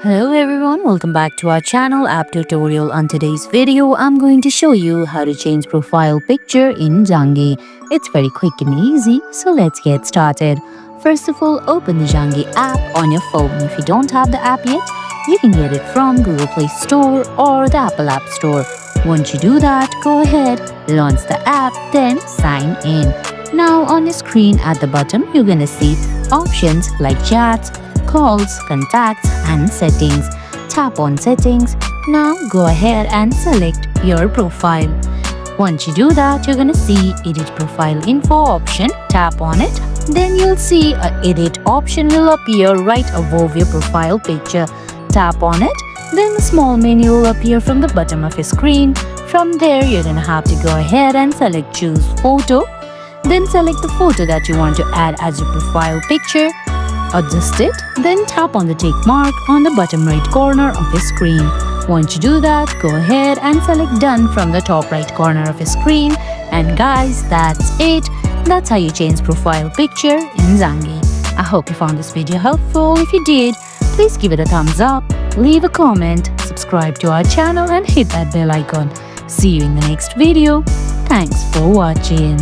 Hello everyone, welcome back to our channel app tutorial. On today's video, I'm going to show you how to change profile picture in Zangi. It's very quick and easy, so let's get started. First of all, open the Zangi app on your phone. If you don't have the app yet, you can get it from Google Play Store or the Apple App Store. Once you do that, go ahead, launch the app, then sign in. Now on the screen at the bottom, you're gonna see options like chats, calls, contacts and settings. Tap on settings. Now go ahead and select your profile. Once you do that, you're gonna see edit profile info option. Tap on it. Then you'll see a edit option will appear right above your profile picture. Tap on it. Then a small menu will appear from the bottom of your screen. From there, you're gonna have to go ahead and select choose photo. Then select the photo that you want to add as your profile picture. Adjust it, then tap on the tick mark on the bottom right corner of your screen. Once you do that, go ahead and select done from the top right corner of your screen. And guys, that's it. That's how you change profile picture in Zangi. I hope you found this video helpful. If you did, please give it a thumbs up, leave a comment, subscribe to our channel and hit that bell icon. See you in the next video. Thanks for watching.